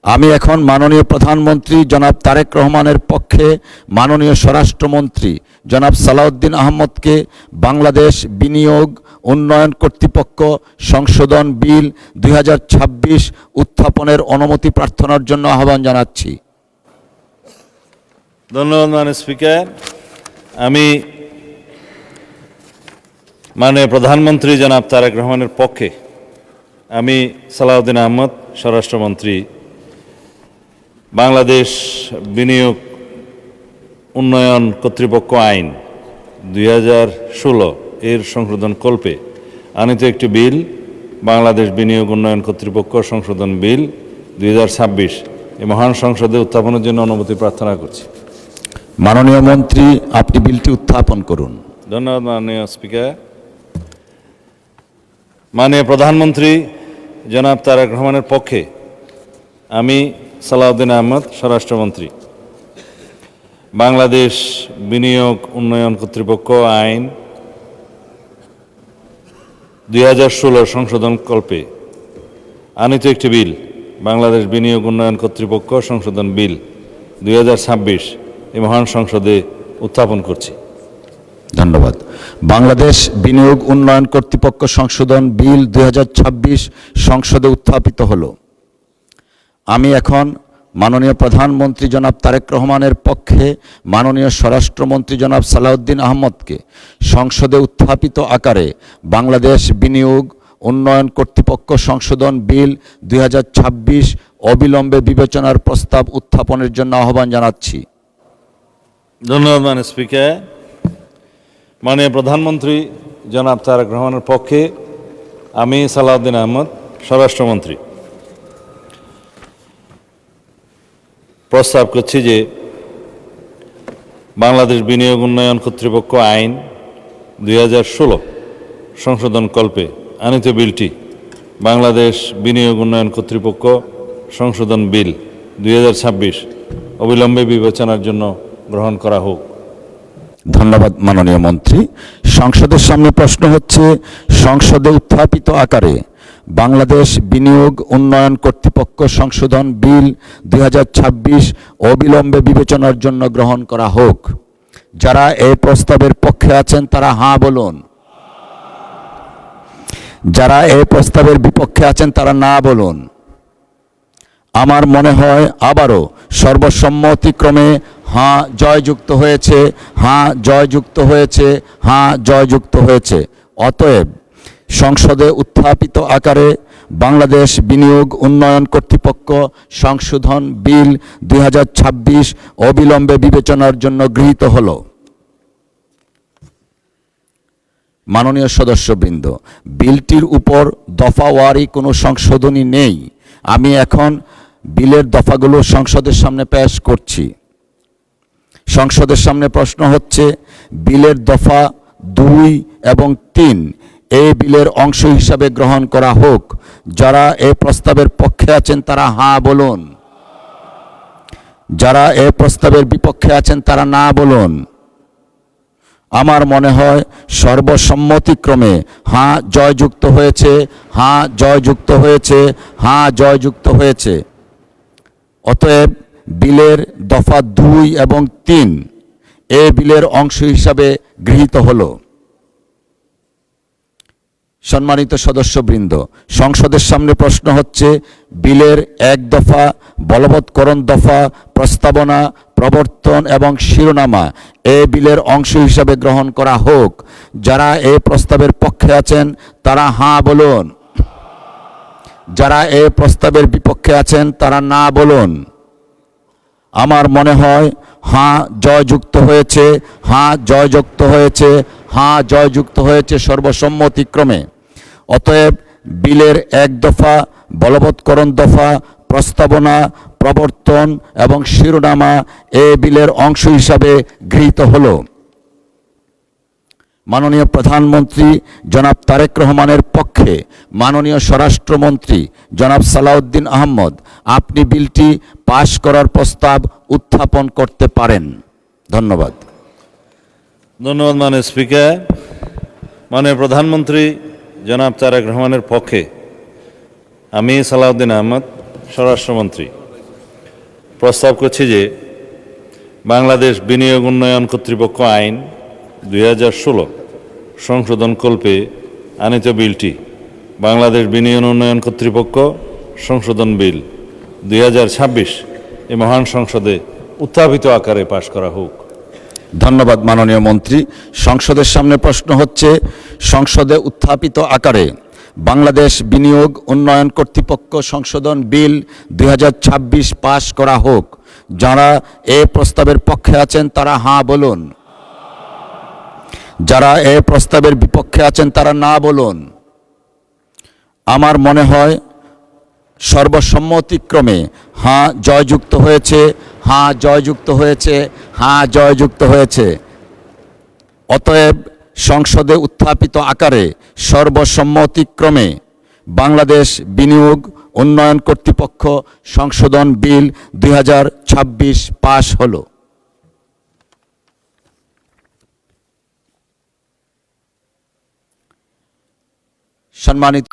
আমি এখন মাননীয় প্রধানমন্ত্রী জনাব তারেক রহমানের পক্ষে মাননীয় স্বরাষ্ট্রমন্ত্রী জনাব সালাউদ্দিন আহমদকে বাংলাদেশ বিনিয়োগ উন্নয়ন কর্তৃপক্ষ সংশোধন বিল 2026 উত্থাপনের অনুমতি প্রার্থনার জন্য আহ্বান জানাচ্ছি। ধন্যবাদ মাননীয় স্পিকার। আমি মাননীয় প্রধানমন্ত্রী জনাব তারেক রহমানের পক্ষে আমি সালাউদ্দিন আহমদ স্বরাষ্ট্রমন্ত্রী বাংলাদেশ বিনিয়োগ উন্নয়ন কর্তৃপক্ষ আইন 2016 এর সংশোধন কল্পে আনিত একটি বিল বাংলাদেশ বিনিয়োগ উন্নয়ন কর্তৃপক্ষ সংশোধন বিল 2026 এই মহান সংসদে উত্থাপনের জন্য অনুমতি প্রার্থনা করছি। মাননীয় মন্ত্রী, আপনি বিলটি উত্থাপন করুন। ধন্যবাদ মাননীয় স্পিকার। মাননীয় প্রধানমন্ত্রী জনাব তারেক রহমানের পক্ষে আমি সালাউদ্দিন আহমদ স্বরাষ্ট্রমন্ত্রী বাংলাদেশ বিনিয়োগ উন্নয়ন কর্তৃপক্ষ আইন 2016 সংশোধন কল্পে আনিত একটি বিল বাংলাদেশ বিনিয়োগ উন্নয়ন কর্তৃপক্ষ সংশোধন বিল 2026 এই মহান সংসদে উত্থাপন করছি। ধন্যবাদ। বাংলাদেশ বিনিয়োগ উন্নয়ন কর্তৃপক্ষ সংশোধন বিল 2026 সংসদে উত্থাপিত হলো। আমি এখন মাননীয় প্রধানমন্ত্রী জনাব তারেক রহমানের পক্ষে মাননীয় স্বরাষ্ট্রমন্ত্রী জনাব সালাউদ্দিন আহমদকে সংসদে উত্থাপিত আকারে বাংলাদেশ বিনিয়োগ উন্নয়ন কর্তৃপক্ষ সংশোধন বিল 2026 অবিলম্বে বিবেচনার প্রস্তাব উত্থাপনের জন্য আহ্বান জানাচ্ছি। ধন্যবাদ মাননীয় স্পিকার। মাননীয় প্রধানমন্ত্রী জনাব তারেক রহমানের পক্ষে আমি সালাউদ্দিন আহমদ স্বরাষ্ট্রমন্ত্রী প্রস্তাব করছি যে বাংলাদেশ বিনিয়োগ উন্নয়ন কর্তৃপক্ষ আইন 2016 সংশোধন কল্পে আনিত বিলটি বাংলাদেশ বিনিয়োগ উন্নয়ন কর্তৃপক্ষ সংশোধন বিল 2026 অবিলম্বে বিবেচনার জন্য গ্রহণ করা হোক। ধন্যবাদ মাননীয় মন্ত্রী। সংসদের সামনে প্রশ্ন হচ্ছে, সংসদে উত্থাপিত আকারে বাংলাদেশ বিনিয়োগ উন্নয়ন কর্তৃপক্ষ সংশোধন বিল 2026 অবিলম্বে বিবেচনার জন্য গ্রহণ করা হোক। যারা এই প্রস্তাবের পক্ষে আছেন তারা হাঁ বলুন। যারা এই প্রস্তাবের বিপক্ষে আছেন তারা না বলুন। আমার মনে হয় আবারও সর্বসম্মতিক্রমে হাঁ জয়যুক্ত হয়েছে, হাঁ জয়যুক্ত হয়েছে, হাঁ জয়যুক্ত হয়েছে। অতএব সংসদে উত্থাপিত আকারে বাংলাদেশ বিনিয়োগ উন্নয়ন কর্তৃপক্ষ সংশোধন বিল 2026 অবিলম্বে বিবেচনার জন্য গৃহীত হল। মাননীয় সদস্যবৃন্দ, বিলটির উপর দফাওয়ারি কোনো সংশোধনী নেই। আমি এখন বিলের দফাগুলো সংসদের সামনে পেশ করছি। সংসদের সামনে প্রশ্ন হচ্ছে, বিলের দফা 2 এবং 3 এই বিলের অংশ হিসাবে গ্রহণ করা হোক। যারা এই প্রস্তাবের পক্ষে আছেন তারা হাঁ বলুন। যারা এই প্রস্তাবের বিপক্ষে আছেন তারা না বলুন। আমার মনে হয় সর্বসম্মতিক্রমে হাঁ জয়যুক্ত হয়েছে, হাঁ জয়যুক্ত হয়েছে, হাঁ জয়যুক্ত হয়েছে। অতএব বিলের দফা 2 এবং 3 এ বিলের অংশ হিসাবে গৃহীত হল। সম্মানিত সদস্যবৃন্দ, সংসদের সামনে প্রশ্ন হচ্ছে, বিলের 1 দফা বলবৎকরণ দফা প্রস্তাবনা প্রবর্তন এবং শিরোনামা এ বিলের অংশ হিসাবে গ্রহণ করা হোক। যারা এই প্রস্তাবের পক্ষে আছেন তারা হাঁ বলুন। যারা এই প্রস্তাবের বিপক্ষে আছেন তারা না বলুন। আমার মনে হয় হাঁ জয়যুক্ত হয়েছে, হাঁ জয়যুক্ত হয়েছে, হাঁ জয়যুক্ত হয়েছে সর্বসম্মতিক্রমে। অতএব বিলের 1 দফা বলবৎকরণ দফা প্রস্তাবনা প্রবর্তন এবং শিরোনামা এ বিলের অংশ হিসাবে গৃহীত হল। মাননীয় প্রধানমন্ত্রী জনাব তারেক রহমানের পক্ষে মাননীয় স্বরাষ্ট্রমন্ত্রী জনাব সালাউদ্দিন আহমদ, আপনি বিলটি পাশ করার প্রস্তাব উত্থাপন করতে পারেন। ধন্যবাদ। ধন্যবাদ মাননীয় স্পিকার। মাননীয় প্রধানমন্ত্রী জনাব তারেক রহমানের পক্ষে আমি সালাউদ্দিন আহমদ স্বরাষ্ট্রমন্ত্রী প্রস্তাব করছি যে বাংলাদেশ বিনিয়োগ উন্নয়ন কর্তৃপক্ষ আইন 2016 সংশোধনকল্পে আনিত বিলটি বাংলাদেশ বিনিয়োগ উন্নয়ন কর্তৃপক্ষ সংশোধন বিল 2026 এই মহান সংসদে উত্থাপিত আকারে পাশ করা হোক। ধন্যবাদ মাননীয় মন্ত্রী। সংসদের সামনে প্রশ্ন হচ্ছে, সংসদে উত্থাপিত আকারে বাংলাদেশ বিনিয়োগ উন্নয়ন কর্তৃপক্ষ সংশোধন বিল 2026 পাশ করা হোক। যারা এ প্রস্তাবের পক্ষে আছেন তারা হাঁ বলুন, যারা এ প্রস্তাবের বিপক্ষে আছেন তারা না বলুন। আমার মনে হয় সর্বসম্মতিক্রমে হাঁ জয়যুক্ত হয়েছে, হাঁ জয়যুক্ত হয়েছে, হাঁ জয়যুক্ত হয়েছে। অতএব সংসদে উত্থাপিত আকারে সর্বসম্মতিক্রমে বাংলাদেশ বিনিয়োগ উন্নয়ন কর্তৃপক্ষ সংশোধন বিল 2026 পাশ হলো। সম্মানিত